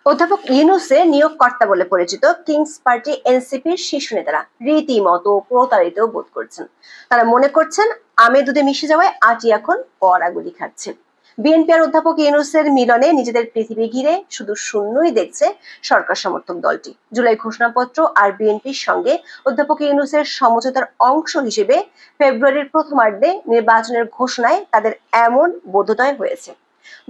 অধ্যাপক ইউনূসের নিয়োগকর্তা বলে পরিচিত কিংস পার্টি এনসিপির শীর্ষ নেতারা রীতিমতো প্রতারিত বোধ করছেন। তারা মনে করছেন আমের দুধে মিশে যাওয়ায় আটি এখন কড়াগুলি খাচ্ছেন। বিএনপি আর অধ্যাপক ইউনূসের মিলনে নিজেদের পৃথিবী ঘিরে শুধু শূন্যই দেখছে সরকার সমর্থক দলটি। জুলাই ঘোষণাপত্র আর বিএনপির সঙ্গে অধ্যাপক ইউনূসের সমঝোতার অংশ হিসেবে ফেব্রুয়ারির প্রথমার্ধে নির্বাচনের ঘোষণায় তাদের এমন বোধোদয় হয়েছে।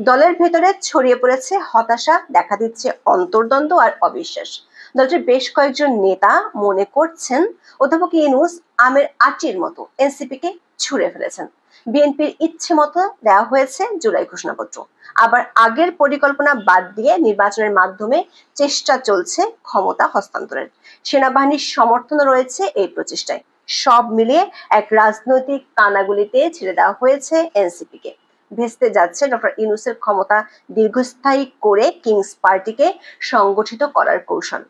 দলের ভেতরে ছড়িয়ে পড়েছে হতাশা, দেখা দিচ্ছে অন্তর্দ্বন্দ্ব আর অবিশ্বাস। দলটির বেশ কয়েকজন নেতা মনে করছেন অধ্যাপক ইউনূস আমের আটির মতো এনসিপি কে ছুঁড়ে ফেলেছেন। বিএনপির ইচ্ছে মতো দেওয়া হয়েছে জুলাই ঘোষণাপত্র, আবার আগের পরিকল্পনা বাদ দিয়ে নির্বাচনের মাধ্যমে চেষ্টা চলছে ক্ষমতা হস্তান্তরের। সেনাবাহিনীর সমর্থন রয়েছে এই প্রচেষ্টায়। সব মিলিয়ে এক রাজনৈতিক কানাগুলিতে ছেড়ে দেওয়া হয়েছে এনসিপি কে। ভেস্তে যাচ্ছে ডক্টর ইউনূসের ক্ষমতা দীর্ঘস্থায়ী করে কিংস পার্টিকে সংগঠিত করার কৌশল।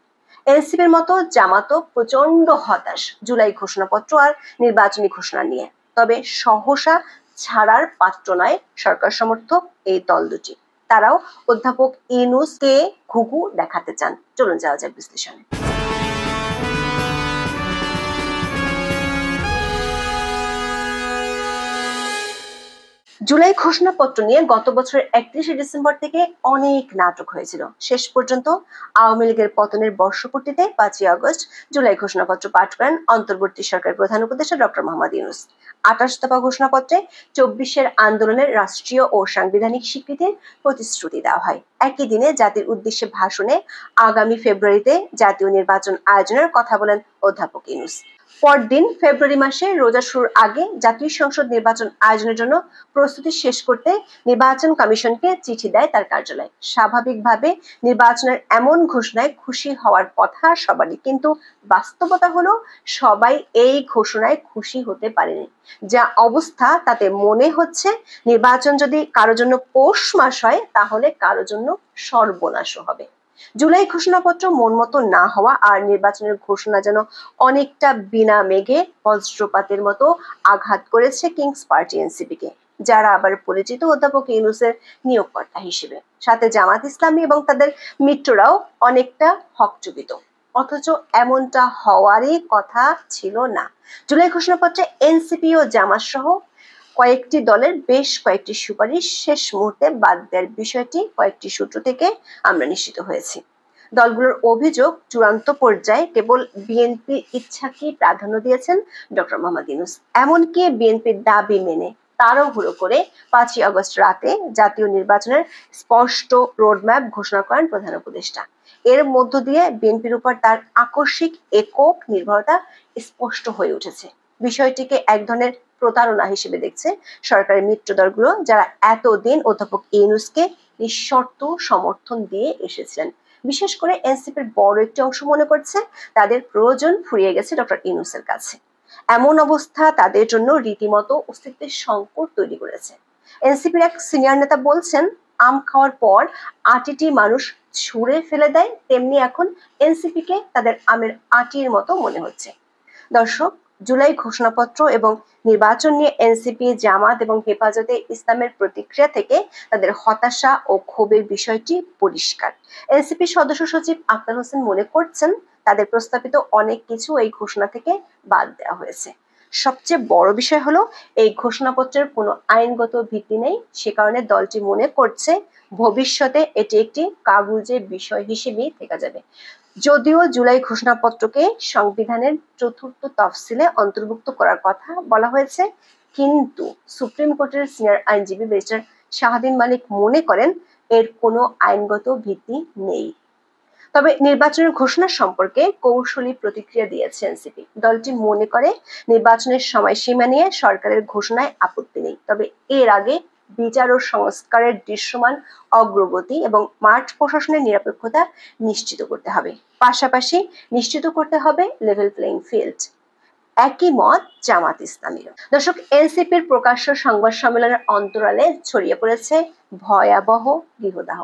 এনসিপির মতো জামাতও প্রচন্ড হতাশ জুলাই ঘোষণাপত্র আর নির্বাচনী ঘোষণা নিয়ে। তবে সহসা ছাড়ার পাত্র নয় সরকার সমর্থক এই দল দুটি। তারাও অধ্যাপক ইউনূসকে ঘুঘু দেখাতে চান। চলুন যাওয়া যাক বিশ্লেষণে। জুলাই ঘোষণাপত্র নিয়ে গত বছরের 31শে ডিসেম্বর থেকে অনেক নাটক হয়েছিল। শেষ পর্যন্ত আওয়ামী লীগের পতনের বর্ষপূর্তিতে 5ই আগস্ট জুলাই ঘোষণাপত্র পাঠ করেন অন্তর্বর্তী সরকারের প্রধান উপদেষ্টা ডক্টর মোহাম্মদ ইউনূস। 28 দফা ঘোষণাপত্রে 24-এর আন্দোলনের রাষ্ট্রীয় ও সাংবিধানিক স্বীকৃতির প্রতিশ্রুতি দেওয়া হয়। একই দিনে জাতির উদ্দেশ্যে ভাষণে আগামী ফেব্রুয়ারিতে জাতীয় নির্বাচন আয়োজনের কথা বলেন অধ্যাপক ইউনূস। পরদিন ফেব্রুয়ারি মাসে রোজা শুরুর আগে জাতীয় সংসদ নির্বাচন আয়োজনের জন্য প্রস্তুতি শেষ করতে নির্বাচন কমিশনকে চিঠি দেয় তার কার্যালয়। স্বাভাবিকভাবে নির্বাচনের এমন ঘোষণায় খুশি হওয়ার কথা সবারই, কিন্তু বাস্তবতা হলো সবাই এই ঘোষণায় খুশি হতে পারেনি। যা অবস্থা তাতে মনে হচ্ছে নির্বাচন যদি কারো জন্য পৌষ মাস হয় তাহলে কারো জন্য সর্বনাশও হবে। জুলাই ঘোষণাপত্র মন মতো না হওয়া আর নির্বাচনের ঘোষণা যেন অনেকটা বিনা মেঘে বজ্রপাতের মতো আঘাত করেছে কিংস পার্টি এনসিপি কে, যারা আবার পরিচিত অধ্যাপক ইউনূসের নিয়োগকর্তা হিসেবে। সাথে জামাত ইসলামী এবং তাদের মিত্ররাও অনেকটা হকচকিত, অথচ এমনটা হওয়ারই কথা ছিল না। জুলাই ঘোষণাপত্রে এনসিপি ও জামাত সহ কয়েকটি দলের বেশ কয়েকটি সুপারিশ শেষ মুহূর্তে বাদ দেওয়ার বিষয়টি কয়েকটি সূত্র থেকে আমরা নিশ্চিত হয়েছি। দলগুলোর অভিযোগ চূড়ান্ত পর্যায়ে কেবল বিএনপির ইচ্ছাকে প্রাধান্য দিয়েছেন ডক্টর মোহাম্মদ ইউনূস। এমনকি বিএনপির দাবি মেনে তাড়াহুড়ো করে 5ই আগস্ট রাতে জাতীয় নির্বাচনের স্পষ্ট রোডম্যাপ ঘোষণা করেন প্রধান উপদেষ্টা। এর মধ্য দিয়ে বিএনপির উপর তার আকস্মিক একক নির্ভরতা স্পষ্ট হয়ে উঠেছে। বিষয়টিকে এক ধরনের প্রতারণা হিসেবে দেখছে সরকারের মিত্র দলগুলো, যারা এতদিন অধ্যাপক ইউনূসকে নিঃশর্ত সমর্থন দিয়ে এসেছিলেন। বিশেষ করে এনসিপির বড় একটি অংশ মনে করছে তাদের প্রয়োজন ফুরিয়ে গেছে ডক্টর ইউনূসের কাছে। এমন অবস্থা তাদের জন্য রীতিমতো অস্তিত্বের সংকট তৈরি করেছে। এনসিপির এক সিনিয়র নেতা বলছেন, আম খাওয়ার পর আটিটি মানুষ ছুঁড়ে ফেলে দেয়, তেমনি এখন এনসিপি কে তাদের আমের আটির মতো মনে হচ্ছে। দর্শক, জুলাই ঘোষণাপত্র এবং নির্বাচন নিয়ে এনসিপি, জামাত এবং হেফাজতে ইসলামের প্রতিক্রিয়া থেকে তাদের হতাশা ও ক্ষোভের বিষয়টি পরিষ্কার। এনসিপি সদস্য সচিব আক্তার হোসেন মনে করছেন তাদের প্রস্তাবিত অনেক কিছু এই ঘোষণা থেকে বাদ দেওয়া হয়েছে। সবচেয়ে বড় বিষয় হলো এই ঘোষণাপত্রের কোনো আইনগত ভিত্তি নেই। সে কারণে দলটি মনে করছে ভবিষ্যতে এটি একটি কাগুজের বিষয় হিসেবেই থেকে যাবে। যদিও জুলাই ঘোষণাপত্রকে সংবিধানের 4র্থ তফসিলে অন্তর্ভুক্ত করার কথা বলা হয়েছে, কিন্তু সুপ্রিম কোর্টের সিনিয়র আইনজীবী ব্যারিস্টার শাহদিন মালিক মনে করেন এর কোনো আইনগত ভিত্তি নেই। তবে নির্বাচনের ঘোষণা সম্পর্কে কৌশলী প্রতিক্রিয়া দিয়েছে এনসিপি। দলটি মনে করে নির্বাচনের সময়সীমা নিয়ে সরকারের ঘোষণায় আপত্তি নেই, তবে এর আগে বিচার ও সংস্কারের দৃশ্যমান অগ্রগতি এবং মাঠ প্রশাসনের নিরপেক্ষতা নিশ্চিত করতে হবে। পাশাপাশি নিশ্চিত করতে হবে লেভেল প্লেইং ফিল্ড। একই মত জামাত ইসলামীর। দর্শক, এনসিপির প্রকাশ্য সংবাদ সম্মেলনের অন্তরালে ছড়িয়ে পড়েছে ভয়াবহ গৃহদাহ।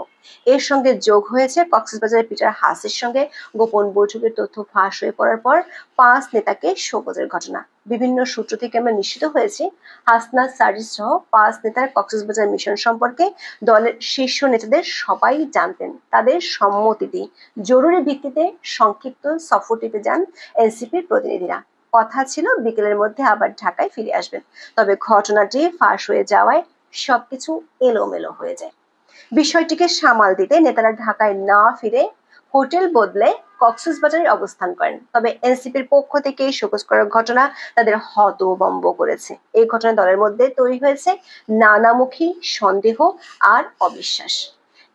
এর সঙ্গে যোগ হয়েছে কক্সবাজারের পিটার হাসির সঙ্গে গোপন বৈঠকের তথ্য ফাঁস হয়ে পড়ার পর 5 নেতাকে শোকজের ঘটনা। বিভিন্ন সূত্র থেকে আমরা নিশ্চিত হয়েছি হাসনাত সার্জিস সহ 5 নেতার কক্সবাজার মিশন সম্পর্কে দলের শীর্ষ নেতাদের সবাই জানতেন। তাদের সম্মতিতে জরুরি ভিত্তিতে সংক্ষিপ্ত সফরটিতে যান এনসিপির প্রতিনিধিরা। কথা ছিল বিকেলের মধ্যে আবার ঢাকায় ফিরে আসবেন, তবে ঘটনাটি ফাঁস হয়ে যাওয়ায় সবকিছু এলোমেলো হয়ে যায়। বিষয়টিকে সামাল দিতে নেতারা ঢাকায় না ফিরে হোটেল বদলে কক্সবাজারে অবস্থান করেন। তবে এনসিপির পক্ষ থেকে শোকজ করার ঘটনা তাদের হতভম্ব করেছে। এই ঘটনা দলের মধ্যে তৈরি হয়েছে নানামুখী সন্দেহ আর অবিশ্বাস।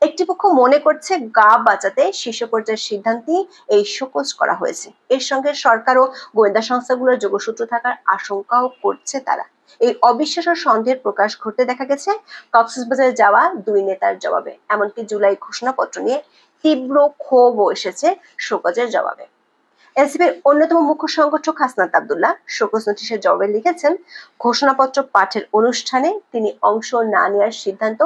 একটি পক্ষ মনে করছে গা বাঁচাতে শীর্ষ পর্যায়ের সিদ্ধান্তে এই শোকজ করা হয়েছে। এর সঙ্গে সরকার ও গোয়েন্দা সংস্থাগুলোর যোগসূত্র থাকার আশঙ্কাও করছে তারা। এই অবিশ্বাস ও সন্দেহের প্রকাশ ঘটতে দেখা গেছে কক্সবাজারে যাওয়া 2 নেতার জবাবে। এমনকি জুলাই ঘোষণাপত্র নিয়ে তীব্র ক্ষোভও এসেছে শোকজের জবাবে। এনসিপির অন্যতম মুখ্য সংগঠক হাসনাত আব্দুল্লাহ শোকজ নোটিশের জবাবে লিখেছেন, ঘোষণাপত্র পাঠের অনুষ্ঠানে তিনি অংশ না নেওয়ার সিদ্ধান্ত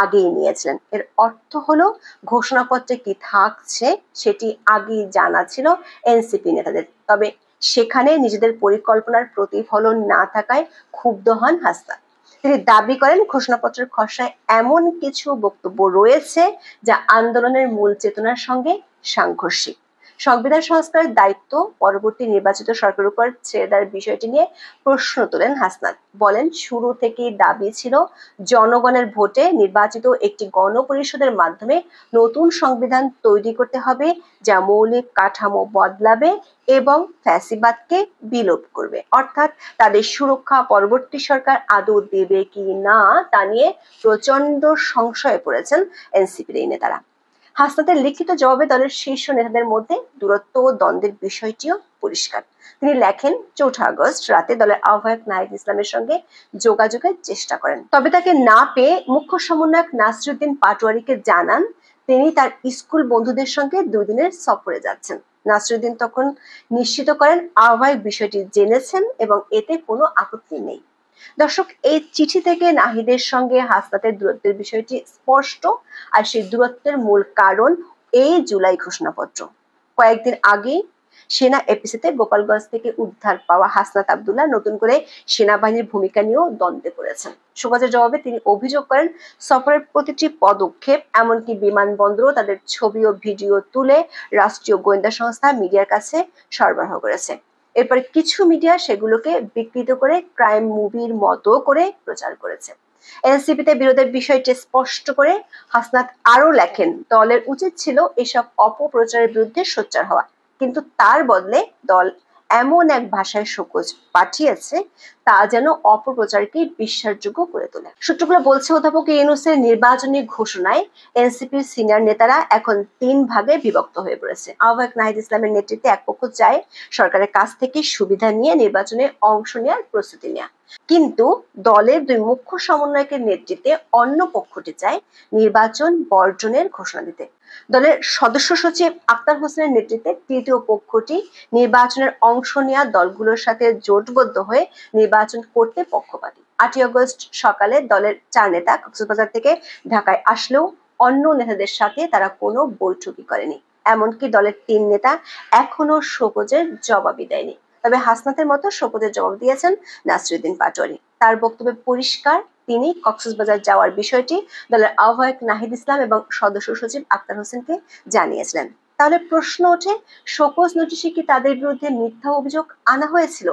আগেই নিয়েছিলেন। এর অর্থ হলো ঘোষণাপত্রে কি থাকছে সেটি আগেই জানা ছিল এনসিপি নেতাদের। তবে সেখানে নিজেদের পরিকল্পনার প্রতিফলন না থাকায় ক্ষুব্ধ হন হাসনাত। তিনি দাবি করেন ঘোষণাপত্রের খসড়ায় এমন কিছু বক্তব্য রয়েছে যা আন্দোলনের মূল চেতনার সঙ্গে সাংঘর্ষিক। সংবিধান সংস্কারের দায়িত্ব পরবর্তী নির্বাচিত সরকারের উপর ছেড়ে দেওয়ার বিষয়টি নিয়ে প্রশ্ন তোলেন হাসনাত। বলেন, শুরু থেকেই দাবি ছিল জনগণের ভোটে নির্বাচিত একটি গণপরিষদের মাধ্যমে নতুন সংবিধান তৈরি করতে হবে যা মৌলিক কাঠামো বদলাবে এবং ফ্যাসিবাদকে বিলোপ করবে। অর্থাৎ তাদের সুরক্ষা পরবর্তী সরকার আদৌ দেবে কি না তা নিয়ে প্রচন্ড সংশয়ে পড়েছেন এনসিপির এই নেতারা। হাসনাতের লিখিত জবাবে দলের শীর্ষ নেতাদের মধ্যে দূরত্ব ও দ্বন্দ্বের বিষয়টিও পরিষ্কার। তিনি লেখেন, 4 আগস্ট রাতে দলের আহ্বায়ক নাহিদ ইসলামের সঙ্গে যোগাযোগের চেষ্টা করেন। তবে তাকে না পেয়ে মুখ্য সমন্বয়ক নাসিরউদ্দিন পাটোয়ারীকে জানান তিনি তার স্কুল বন্ধুদের সঙ্গে 2 দিনের সফরে যাচ্ছেন। নাসিরউদ্দিন তখন নিশ্চিত করেন আহ্বায়ক বিষয়টি জেনেছেন এবং এতে কোনো আপত্তি নেই। দর্শক, এই চিঠি থেকে নাহিদের সঙ্গে হাসনাতের দূরত্বের বিষয়টি স্পষ্ট, আর সেই দূরত্বের মূল কারণ এই জুলাই ঘোষণাপত্র। কয়েকদিন আগে সেনা এপিসিতে গোপালগঞ্জ থেকে উদ্ধার পাওয়া হাসনাত আব্দুল্লাহ নতুন করে সেনাবাহিনীর ভূমিকা নিয়েও দ্বন্দ্বে পড়েছেন। শোকজের জবাবে তিনি অভিযোগ করেন সফরের প্রতিটি পদক্ষেপ, এমনকি বিমানবন্দরও তাদের ছবি ও ভিডিও তুলে রাষ্ট্রীয় গোয়েন্দা সংস্থা মিডিয়ার কাছে সরবরাহ করেছে। এরপর কিছু মিডিয়া সেগুলোকে বিকৃত করে ক্রাইম মুভির মতো করে প্রচার করেছে। এনসিপিতে বিরোধের বিষয়টি স্পষ্ট করে হাসনাত আরো লেখেন, দলের উচিত ছিল এসব অপপ্রচারের বিরুদ্ধে সোচ্চার হওয়া, কিন্তু তার বদলে দল এমন এক ভাষায় শোকজ পাঠিয়েছে তা যেন অপপ্রচারকে বিশ্বাসযোগ্য করে তোলে। সূত্রগুলো বলছে অধ্যাপক ইউনূসের নির্বাচনী ঘোষণায় এনসিপির সিনিয়র নেতারা এখন 3 ভাগে বিভক্ত হয়ে পড়েছে। আহ্বায়ক নাহিদ ইসলামের নেতৃত্বে এক পক্ষ চায় সরকারের কাছ থেকে সুবিধা নিয়ে নির্বাচনে অংশ নেওয়ার প্রস্তুতি নেওয়া, কিন্তু দলের 2 মুখ্য সমন্বয়কের নেতৃত্বে অন্য পক্ষটি চায় নির্বাচন বর্জনের ঘোষণা দিতে। দলের সদস্য সচিব আক্তার হোসেনের নেতৃত্বে তৃতীয় পক্ষটি নির্বাচনের অংশ নেওয়া দলগুলোর সাথে জোটবদ্ধ হয়ে নির্বাচন করতে পক্ষপাতী। 8 আগস্ট সকালে দলের 4 নেতা কক্সবাজার থেকে ঢাকায় আসলেও অন্য নেতাদের সাথে তারা কোনো বৈঠকই করেনি। এমনকি দলের 3 নেতা এখনো শোকজের জবাবই দেয়নি। তবে হাসনাতের মতো শোকজের জবাব দিয়েছেন নাসিরউদ্দিন পাটোয়ারী। তার বক্তব্যে পরিষ্কার, তিনি কক্সবাজার যাওয়ার বিষয়টি দলের আহ্বায়ক নাহিদ ইসলাম এবং সদস্য সচিব আক্তার হোসেনকে জানিয়েছিলেন। তাহলে প্রশ্ন ওঠে, শোকজ নোটিশে কি তাদের বিরুদ্ধে মিথ্যা অভিযোগ আনা হয়েছিল?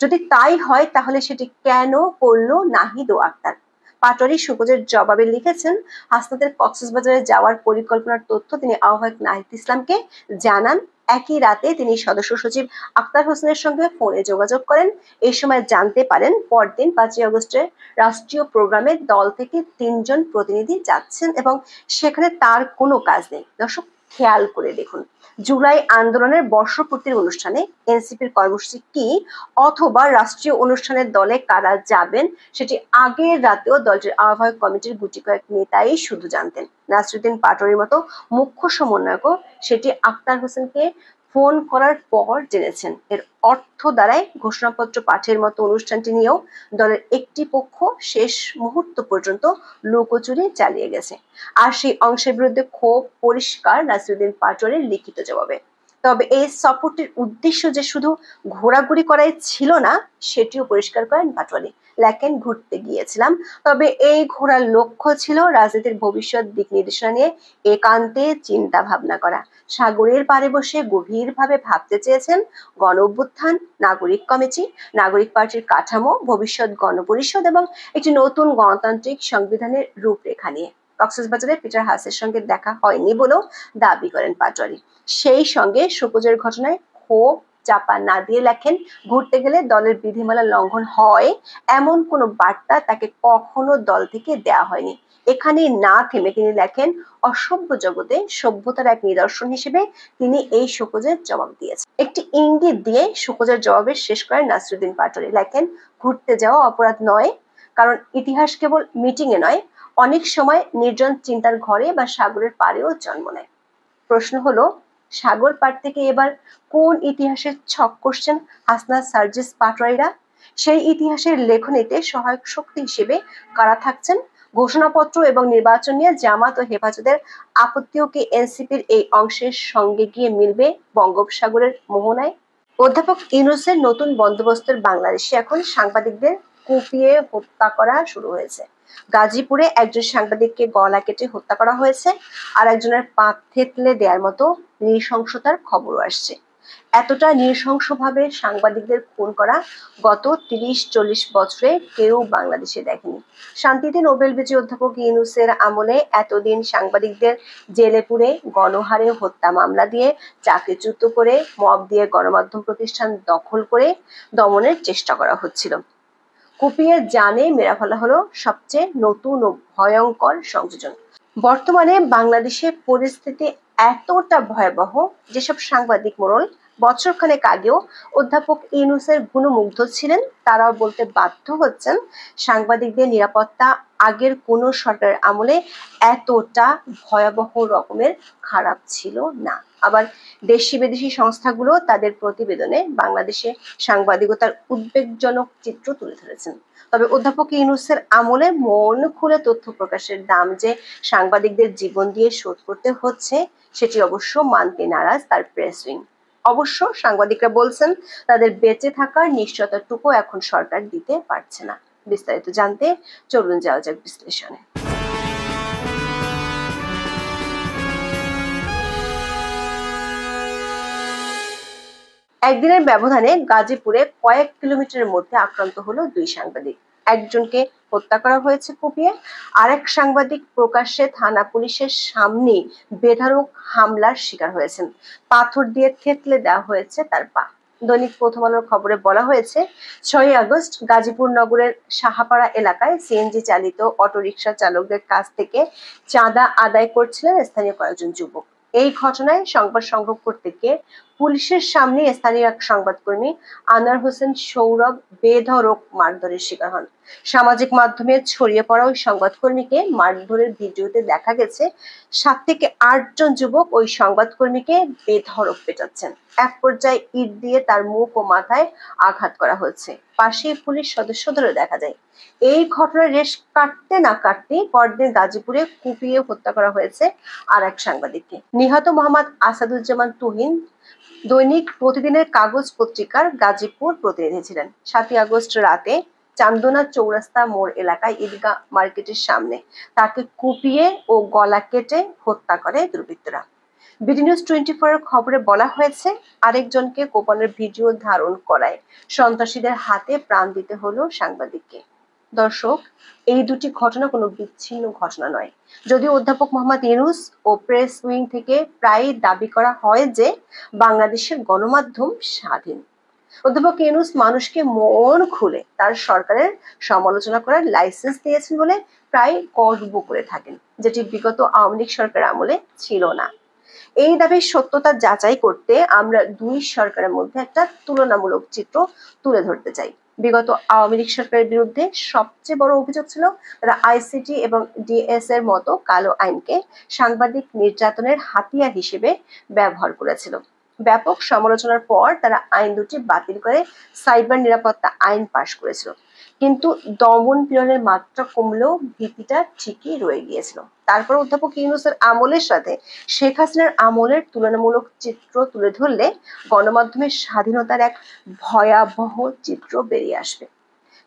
যদি তাই হয় তাহলে সেটি কেন করলো নাহিদ ও আক্তার? পাটোয়ারী শোকজের জবাবে লিখেছেন, হাসনাতের কক্সবাজারে যাওয়ার পরিকল্পনার তথ্য তিনি আহ্বায়ক নাহিদ ইসলামকে জানান। একই রাতে তিনি সদস্য সচিব আক্তার হোসেনের সঙ্গে ফোনে যোগাযোগ করেন। এই সময় জানতে পারেন পরদিন 5 আগস্টের রাষ্ট্রীয় প্রোগ্রামে দল থেকে 3 জন প্রতিনিধি যাচ্ছেন এবং সেখানে তার কোনো কাজ নেই। দর্শক, খেয়াল করে দেখুন, জুলাই আন্দোলনের বর্ষপূর্তির অনুষ্ঠানে এনসিপির কর্মসূচি কি অথবা রাষ্ট্রীয় অনুষ্ঠানের দলে কারা যাবেন সেটি আগের রাতেও দলটির আহ্বায়ক কমিটির গুটি কয়েক নেতাই শুধু জানতেন। নাসিরউদ্দিন পাটোয়ারীর মতো মুখ্য সমন্বয়কও সেটি আক্তার হোসেনকে ফোন করার পর জেনেছেন। এর অর্থ দাঁড়ায় ঘোষণাপত্র পাঠের মতো অনুষ্ঠানটি নিয়েও দলের একটি পক্ষ শেষ মুহূর্ত পর্যন্ত লুকোচুরি চালিয়ে গেছে। আর সেই অংশের বিরুদ্ধে ক্ষোভ পরিষ্কার নাসিরুদ্দিন পাটোয়ারির লিখিত জবাবে। তবে এই সফরটির উদ্দেশ্য যে শুধু ঘোরাঘুরি করাই ছিল না, সেটিও পরিষ্কার করেন পাটোয়ারি। লেখেন, ঘুরতে গিয়েছিলাম, তবে এই ঘোরার লক্ষ্য ছিল রাজনীতির ভবিষ্যৎ দিক নির্দেশনা নিয়ে একান্তে চিন্তা ভাবনা করা। সাগরের পাড়ে বসে গভীরভাবে ভাবতে চেয়েছেন গণ অভ্যুত্থান, নাগরিক কমিটি, নাগরিক পার্টির কাঠামো, ভবিষ্যৎ গণপরিষদ এবং একটি নতুন গণতান্ত্রিক সংবিধানের রূপরেখা নিয়ে। কক্সবাজারে পিটার হাসের সঙ্গে দেখা হয়নি বলেও দাবি করেন পাটোয়ারি। সেই সঙ্গে শোকজের ঘটনায় ক্ষোভ চাপা না দিয়ে লেখেন, ঘুরতে গেলে দলের বিধিমালা লঙ্ঘন হয় এমন কোনো বার্তা তাকে কখনো দল থেকে দেয়া হয়নি। এখানে না থেমে তিনি লেখেন, অসভ্য জগতে সভ্যতার এক নিদর্শন হিসেবে তিনি এই শোকজের জবাব দিয়েছেন। একটি ইঙ্গিত দিয়ে শোকজের জবাবে শেষ করেন নাসিরুদ্দিন পাটোয়ারি। লেখেন, ঘুরতে যাওয়া অপরাধ নয়, কারণ ইতিহাস কেবল মিটিং এ নয়, অনেক সময় নির্জন চিন্তার ঘরে বা সাগরের পাড়েও জন্ম নেয়। প্রশ্ন হলো, সাগর পাড় থেকে এবার কোন ইতিহাসের ছক কষছেন হাসনাত সার্জিস পাটোয়ারিরা? সেই ইতিহাসের লেখনীতে সহায়ক শক্তি হিসেবে কারা থাকছেন? ঘোষণাপত্র এবং নির্বাচন নিয়ে জামাত ও হেফাজতের আপত্তিও কি এনসিপির এই অংশের সঙ্গে গিয়ে মিলবে বঙ্গোপসাগরের মোহনায়? অধ্যাপক ইউনূসের নতুন বন্দোবস্তের বাংলাদেশে এখন সাংবাদিকদের কুপিয়ে হত্যা করা শুরু হয়েছে। গাজীপুরে একজন সাংবাদিককে গলা কেটে হত্যা করা হয়েছে, আর একজনের পা থেতলে দেওয়ার মতো নৃশংসতার খবরও আসছে। এতটা নৃশংসভাবে সাংবাদিকদের খুন করা গত ৩০-৪০ বছরে কেউ বাংলাদেশে দেখেনি। শান্তিতে নোবেল বিজয়ী অধ্যাপক ইউনূসের আমলে এতদিন সাংবাদিকদের জেলে পুরে, গণহারে হত্যা মামলা দিয়ে, চাকরিচ্যুত করে, মব দিয়ে গণমাধ্যম প্রতিষ্ঠান দখল করে দমনের চেষ্টা করা হচ্ছিল। কুপিয়ে জানে মেরে ফেলা হলো সবচেয়ে নতুন ও ভয়ঙ্কর সংযোজন। বর্তমানে বাংলাদেশের পরিস্থিতি এতটা ভয়াবহ, যেসব সাংবাদিক মোড়ল বছরখানেক আগেও অধ্যাপক ইউনূসের গুণমুগ্ধ ছিলেন, তারাও বলতে বাধ্য হচ্ছেন সাংবাদিকদের নিরাপত্তা আগের কোনো সরকারের আমলে এতটা ভয়াবহ রকমের খারাপ ছিল না। আবার দেশি বিদেশি সংস্থাগুলো তাদের প্রতিবেদনে বাংলাদেশে সাংবাদিকতার উদ্বেগজনক চিত্র তুলে ধরেছেন। তবে অধ্যাপক ইউনূসের আমলে মন খুলে তথ্য প্রকাশের দাম যে সাংবাদিকদের জীবন দিয়ে শোধ করতে হচ্ছে, সেটি অবশ্য মানতে নারাজ তার প্রেস উইং। অবশ্য সাংবাদিকরা বলছেন, তাদের বেঁচে থাকার নিশ্চয়তাটুকু এখন সরকার দিতে পারছে না। বিস্তারিত জানতে চলুন যাওয়া যাক বিশ্লেষণে। একদিনের ব্যবধানে গাজীপুরে কয়েক কিলোমিটারের মধ্যে আক্রান্ত হলো 2 সাংবাদিক। একজনকে হত্যা করা হয়েছে কুপিয়ে, আরেক সাংবাদিক প্রকাশ্যে থানা পুলিশের সামনে বেধড়ক হামলার শিকার হয়েছেন। পাথর দিয়ে থেতলে দেওয়া হয়েছে তার পা। দৈনিক প্রথম আলোর খবরে বলা হয়েছে, 6 আগস্ট গাজীপুর নগরের সাহাপাড়া এলাকায় সিএনজি চালিত অটোরিকশা চালকদের কাছ থেকে চাঁদা আদায় করছিলেন স্থানীয় কয়েকজন যুবক। এই ঘটনায় সংবাদ সংগ্রহ করতে গিয়ে পুলিশের সামনে স্থানীয় এক সংবাদকর্মী আনোয়ার হোসেন সৌরভ বেধড়ক মারধরের শিকার হন। সামাজিক মাধ্যমে ছড়িয়ে পড়া ওই সংবাদকর্মীকে মারধরের ভিডিওতে দেখা গেছে 7 থেকে 8 জন যুবক ওই সংবাদকর্মীকে বেধড়ক পেটাচ্ছেন। এক পর্যায়ে ইট দিয়ে তার মুখ ও মাথায় আঘাত করা হয়েছে। পাশে পুলিশ সদস্যদেরও দেখা যায়। এই ঘটনার রেশ কাটতে না কাটতেই পরদিন গাজীপুরে কুপিয়ে হত্যা করা হয়েছে আর এক সাংবাদিককে। নিহত মোহাম্মদ আসাদুজ্জামান তুহিন দৈনিক প্রতিদিনের কাগজ পত্রিকার গাজীপুর প্রতিনিধি ছিলেন। 7 আগস্ট রাতে চান্দনা চৌরাস্তা মোড় এলাকায় ঈদগাহ মার্কেটের সামনে তাকে কুপিয়ে ও গলা কেটে হত্যা করে দুর্বৃত্তরা। বিডি নিউজ 24 এর খবরে বলা হয়েছে, আরেকজনকে কোপানোর ভিডিও ধারণ করায় সন্ত্রাসীদের হাতে প্রাণ দিতে হলো সাংবাদিককে। দর্শক, এই দুটি ঘটনা কোনো বিচ্ছিন্ন ঘটনা নয়। যদিও অধ্যাপক মোহাম্মদ ইউনূস ও প্রেস উইং থেকে প্রায় দাবি করা হয় যে বাংলাদেশের গণমাধ্যম স্বাধীন। অধ্যাপক ইউনূস মানুষকে মন খুলে তার সরকারের সমালোচনা করার লাইসেন্স দিয়েছেন বলে প্রায় গর্ব করে থাকেন, যেটি বিগত আওয়ামী লীগ সরকার আমলে ছিল না। এই দাবির সত্যতা যাচাই করতে আমরা 2 সরকারের মধ্যে একটা তুলনামূলক চিত্র তুলে ধরতে চাই। বিগত আওয়ামী লীগ সরকারের বিরুদ্ধে সবচেয়ে বড় অভিযোগ ছিল তারা আইসিটি এবং ডিএস এর মতো কালো আইনকে সাংবাদিক নির্যাতনের হাতিয়ার হিসেবে ব্যবহার করেছিল। ব্যাপক সমালোচনার পর তারা আইন দুটি বাতিল করে সাইবার নিরাপত্তা আইন পাশ করেছিল, কিন্তু দমন পীড়নের মাত্রা কমলেও ভীতিটা ঠিকই রয়ে গিয়েছিল। তারপর অধ্যাপক ইউনূসের আমলের সাথে শেখ হাসিনার আমলের তুলনামূলক চিত্র তুলে ধরলে গণমাধ্যমের স্বাধীনতার এক ভয়াবহ চিত্র বেরিয়ে আসবে।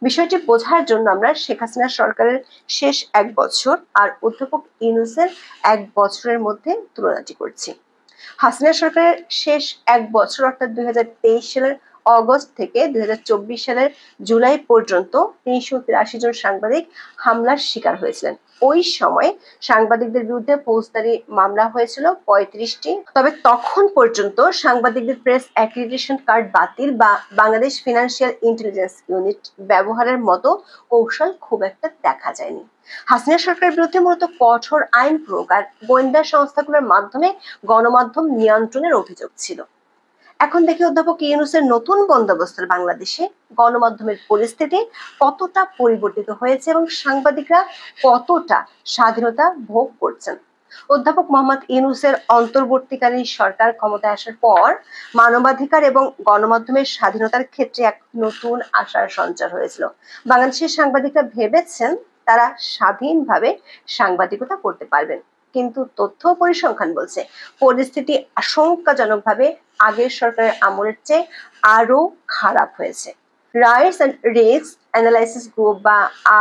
বিষয়টি বোঝার জন্য আমরা শেখ হাসিনা সরকারের শেষ 1 বছর আর অধ্যাপক ইউনূসের 1 বছরের মধ্যে তুলনাটি করছি। হাসিনা সরকারের শেষ 1 বছর অর্থাৎ 2023 সালের অগস্ট থেকে 2024 সালের জুলাই পর্যন্ত 383 জন সাংবাদিক হামলার শিকার হয়েছিলেন। ওই সময় সাংবাদিকদের বিরুদ্ধে ফৌজদারি মামলা হয়েছিল 35টি। তবে তখন পর্যন্ত সাংবাদিকদের প্রেস অ্যাক্রিডিটেশন কার্ড বাতিল বা বাংলাদেশ ফিনান্সিয়াল ইন্টেলিজেন্স ইউনিট ব্যবহারের মতো কৌশল খুব একটা দেখা যায়নি। হাসিনা সরকারের বিরুদ্ধে মূলত কঠোর আইন প্রয়োগ আর গোয়েন্দা সংস্থাগুলোর মাধ্যমে গণমাধ্যম নিয়ন্ত্রণের অভিযোগ ছিল। এখন দেখি অধ্যাপক ইউনূসের নতুন বন্দোবস্তের বাংলাদেশে গণমাধ্যমের পরিস্থিতি কতটা পরিবর্তিত হয়েছে এবং সাংবাদিকরা কতটা স্বাধীনতা ভোগ করছেন। অধ্যাপক মোহাম্মদ ইউনূসের অন্তর্বর্তীকালীন সরকার ক্ষমতায় আসার পর মানবাধিকার এবং গণমাধ্যমের স্বাধীনতার ক্ষেত্রে এক নতুন আশার সঞ্চার হয়েছিল। বাংলাদেশের সাংবাদিকরা ভেবেছেন তারা স্বাধীনভাবে সাংবাদিকতা করতে পারবেন, কিন্তু তথ্য পরিসংখ্যান বলছে পরিস্থিতি আশঙ্কাজনকভাবে আগের সরকারের আমলের চেয়ে আরো খারাপ হয়েছে। Rights and risk analysis group বা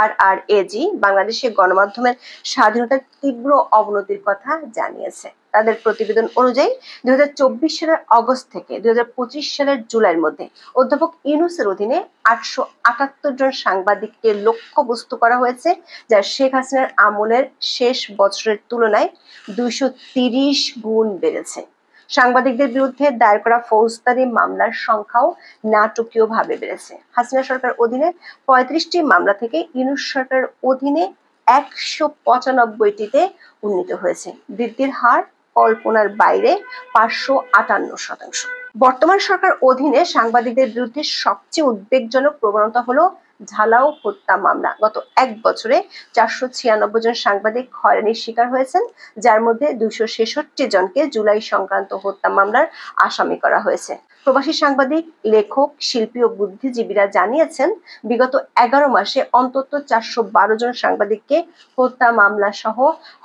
RRAG বাংলাদেশের গণমাধ্যমের স্বাধীনতার তীব্র অবনতির কথা জানিয়েছে। তাদের প্রতিবেদন অনুযায়ী 2024 সালের অগস্ট থেকে 2025 সালের জুলাইয়ের মধ্যে অধ্যাপক ইউনূসের অধীনে 878 জন সাংবাদিককে লক্ষ্যবস্তু করা হয়েছে, যা শেখ হাসিনার আমলের শেষ বছরের তুলনায় 230 গুণ বেড়েছে। সাংবাদিকদের বিরুদ্ধে দায়ের করা ফৌজদারি মামলার সংখ্যাও নাটকীয়ভাবে বেড়েছে। হাসিনা সরকার অধীনে 35টি মামলা থেকে ইউনূস সরকারের অধীনে 195টিতে উন্নীত হয়েছে। বৃদ্ধির হার কল্পনার বাইরে 558%। বর্তমান সরকার অধীনে সাংবাদিকদের বিরুদ্ধে সবচেয়ে উদ্বেগজনক প্রবণতা হলো ঝালাও হত্যা মামলা। গত 1 বছরে 496 জন সাংবাদিক হয়রানির শিকার হয়েছেন, যার মধ্যে 266 জনকে জুলাই সংক্রান্ত হত্যা মামলার আসামি করা হয়েছে। প্রবাসী সাংবাদিক, লেখক, শিল্পী ও বুদ্ধিজীবীরা জানিয়েছেন বিগত 11 মাসে অন্তত 412 জন সাংবাদিককে হত্যা মামলা সহ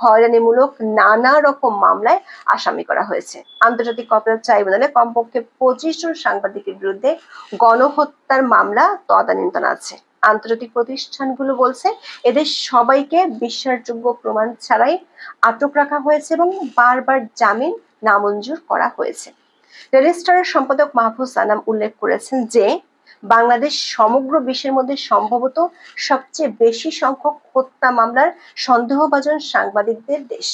হয়রানিমূলক নানা রকম মামলায় আসামি করা হয়েছে। আন্তর্জাতিক অপরাধ ট্রাইব্যুনালে কমপক্ষে 25 জন সাংবাদিকের বিরুদ্ধে গণহত্যার মামলা তদানীন্তন আছে। আন্তর্জাতিক প্রতিষ্ঠানগুলো বলছে এদের সবাইকে বিশ্বাসযোগ্য প্রমাণ ছাড়াই আটক রাখা হয়েছে এবং বারবার জামিন নামঞ্জুর করা হয়েছে। রেজিস্ট্রারের সম্পাদক মাহফুজ আনাম উল্লেখ করেছেন যে বাংলাদেশ সমগ্র বিশ্বের মধ্যে সম্ভবত সবচেয়ে বেশি সংখ্যক হত্যা মামলার সন্দেহভাজন সাংবাদিকদের দেশ।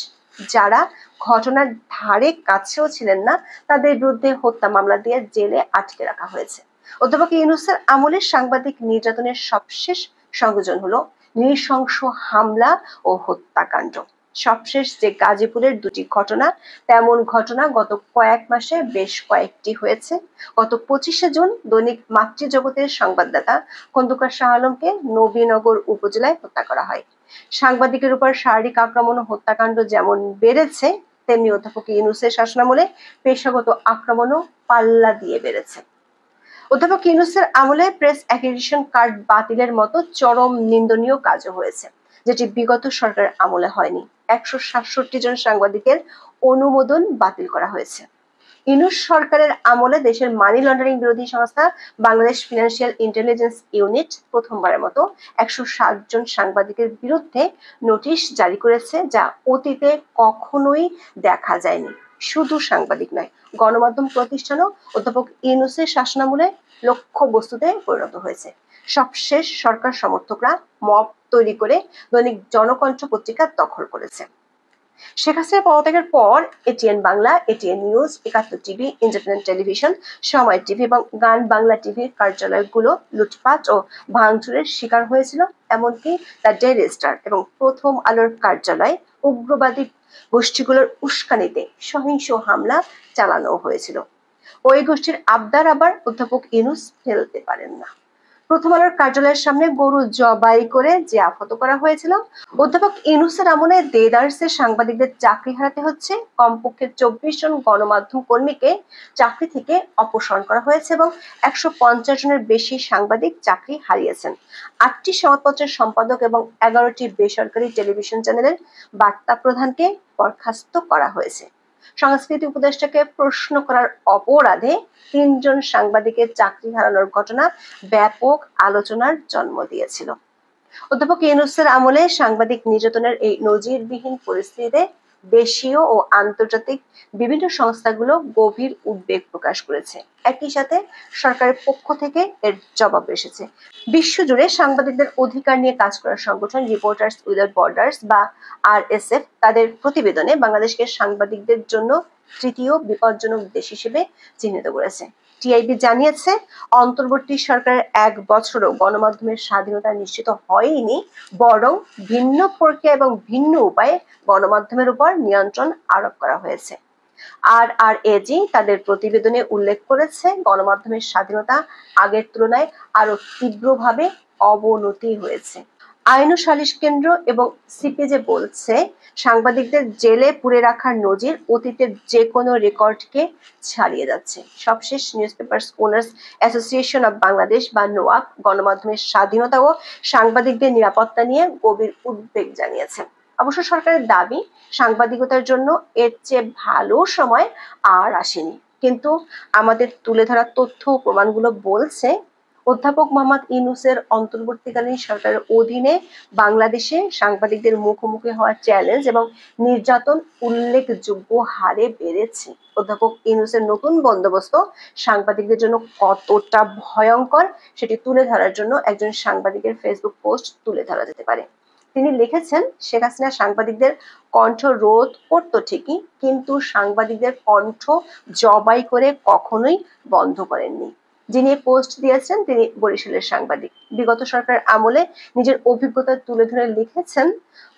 যারা ঘটনার ধারে কাছেও ছিলেন না তাদের বিরুদ্ধে হত্যা মামলা দিয়ে জেলে আটকে রাখা হয়েছে। অধ্যাপক ইউনূসের আমলের সাংবাদিক নির্যাতনের সবশেষ সংযোজন হলো নৃশংস হামলা ও হত্যাকাণ্ড। সবশেষ যে গাজীপুরের 2টি ঘটনা, তেমন ঘটনা গত কয়েক মাসে বেশ কয়েকটি হয়েছে। গত 25শে জুন দৈনিক মাতৃজগতের সংবাদদাতা খন্দকার শাহ আলমকে নবীনগর উপজেলায় হত্যা করা হয়। সাংবাদিকের উপর শারীরিক আক্রমণ ও হত্যাকাণ্ড যেমন বেড়েছে, তেমনি অধ্যাপক ইউনূসের শাসনামলে পেশাগত আক্রমণও পাল্লা দিয়ে বেড়েছে। অধ্যাপক ইউনূসের আমলে প্রেস অ্যাক্রিডিটেশন কার্ড বাতিলের মতো চরম নিন্দনীয় কাজও হয়েছে, যেটি বিগত সরকারের আমলে হয়নি। 167 জন সাংবাদিকের অনুমোদন বাতিল করা হয়েছে। ইউনূস সরকারের আমলে দেশের মানি লন্ডারিং বিরোধী সংস্থা বাংলাদেশ ফিনান্সিয়াল ইন্টেলিজেন্স ইউনিট প্রথমবারের মতো 107 জন সাংবাদিকের বিরুদ্ধে নোটিশ জারি করেছে, যা অতীতে কখনোই দেখা যায়নি। শুধু সাংবাদিক নয়, গণমাধ্যম প্রতিষ্ঠানও অধ্যাপক ইউনূসের শাসনামলে লক্ষ্যবস্তুতে পরিণত হয়েছে। সবশেষ সরকার সমর্থকরা মব তৈরি করে দৈনিক জনকণ্ঠ পত্রিকা দখল করেছে। শেখ হাসিনা পদত্যাগের পর ATN Bangla, ATN news, 71 TV, independent television, সময় টিভি এবং গান বাংলা টিভির কার্যালয়গুলো লুটপাট ও ভাঙচুরের শিকার হয়েছিল। এমনকি দ্য ডেইলি স্টার এবং প্রথম আলোর কার্যালয় উগ্রবাদী গোষ্ঠীগুলোর উস্কানিতে সহিংস হামলা চালানো হয়েছিল। ওই গোষ্ঠীর আবদার আবার অধ্যাপক ইউনূস ফেলতে পারেন না। প্রথম আলোর কার্যালয়ের সামনে গরু জবাই করে যে আহত করা হয়েছিল, অধ্যাপক ইউনূসের আমলে দেদারসে সাংবাদিকদের চাকরি হারাতে হচ্ছে। কমপক্ষে 24 জন গণমাধ্যম কর্মীকে চাকরি থেকে অপসারণ করা হয়েছে এবং 150 জনের বেশি সাংবাদিক চাকরি হারিয়েছেন। 8টি সংবাদপত্রের সম্পাদক এবং 11টি বেসরকারি টেলিভিশন চ্যানেলের বার্তা প্রধানকে বরখাস্ত করা হয়েছে। সংস্কৃতি উপদেষ্টাকে প্রশ্ন করার অপরাধে 3 জন সাংবাদিকের চাকরি হারানোর ঘটনা ব্যাপক আলোচনার জন্ম দিয়েছিল। অধ্যাপক ইউনূসের আমলে সাংবাদিক নির্যাতনের এই নজিরবিহীন পরিস্থিতিতে দেশীয় ও আন্তর্জাতিক বিভিন্ন সংস্থাগুলো গভীর উদ্বেগ প্রকাশ করেছে। একই সাথে সরকারের পক্ষ থেকে এর জবাব এসেছে। বিশ্বজুড়ে সাংবাদিকদের অধিকার নিয়ে কাজ করা সংগঠন রিপোর্টার্স উইদাউট বর্ডার্স বা RSF তাদের প্রতিবেদনে বাংলাদেশকে সাংবাদিকদের জন্য তৃতীয় বিপজ্জনক দেশ হিসেবে চিহ্নিত করেছে। টিআইবি জানিয়েছে, অন্তর্বর্তী সরকারের 1 বছরও গণমাধ্যমের স্বাধীনতা নিশ্চিত হয়নি, বরং ভিন্ন প্রক্রিয়া এবং ভিন্ন উপায়ে গণমাধ্যমের উপর নিয়ন্ত্রণ আরোপ করা হয়েছে। RRAG তাদের প্রতিবেদনে উল্লেখ করেছে, গণমাধ্যমের স্বাধীনতা আগের তুলনায় আরো তীব্রভাবে অবনতি হয়েছে। আইন ও সালিশ কেন্দ্র এবং সিপিজে বলছে, সাংবাদিকদের জেলে পুরে রাখার নজির অতীতের যে কোনো রেকর্ডকে ছাড়িয়ে যাচ্ছে। সবশেষ newspaper owners association of Bangladesh বা নোয়াব গণমাধ্যমের স্বাধীনতা ও সাংবাদিকদের নিরাপত্তা নিয়ে গভীর উদ্বেগ জানিয়েছে। অবশ্য সরকারের দাবি, সাংবাদিকতার জন্য এর চেয়ে ভালো সময় আর আসেনি। কিন্তু আমাদের তুলে ধরা তথ্য ও প্রমাণগুলো বলছে, অধ্যাপক মোহাম্মদ ইউনূসের অন্তর্বর্তীকালীন সরকারের অধীনে বাংলাদেশে সাংবাদিকদের মুখোমুখি হওয়া চ্যালেঞ্জ এবং নির্যাতন উল্লেখযোগ্য হারে বেড়েছে। অধ্যাপক ইউনূসের নতুন বন্দোবস্ত সাংবাদিকদের জন্য কতটা ভয়ঙ্কর সেটি তুলে ধরার জন্য একজন সাংবাদিকের ফেসবুক পোস্ট তুলে ধরা যেতে পারে। তিনি লিখেছেন, শেখ হাসিনা সাংবাদিকদের কণ্ঠ রোধ করত ঠিকই, কিন্তু সাংবাদিকদের কণ্ঠ জবাই করে কখনোই বন্ধ করেননি। যিনি পোস্ট দিয়েছেন তিনি বরিশালের সাংবাদিক। বিগত সরকারের আমলে নিজের অভিজ্ঞতা তুলে ধরে লিখেছেন,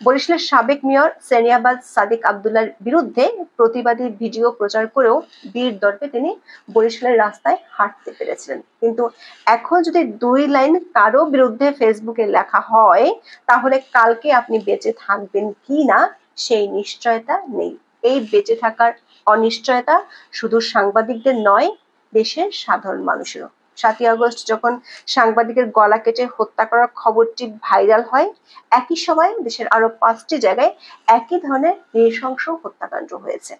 বরিশালের সাবেক মেয়র সেনিয়াবাদ সাদিক আব্দুল্লাহর বিরুদ্ধে প্রতিবাদী ভিডিও প্রচার করেও বীর দর্পে তিনি বরিশালের রাস্তায় হাঁটতে পেরেছিলেন। কিন্তু এখন যদি 2 লাইন কারো বিরুদ্ধে ফেসবুকে লেখা হয়, তাহলে কালকে আপনি বেঁচে থাকবেন কি না সেই নিশ্চয়তা নেই। এই বেঁচে থাকার অনিশ্চয়তা শুধু সাংবাদিকদের নয়, দেশের সাধারণ মানুষেরও। 7ই আগস্ট যখন সাংবাদিকের গলা কেটে হত্যা করার খবরটি ভাইরাল হয়, একই সময় দেশের আরো 5টি জায়গায় একই ধরনের নৃশংস হত্যাকাণ্ড হয়েছে।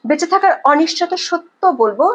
বেঁচে থাকার অনিশ্চয়তা সত্য বলবো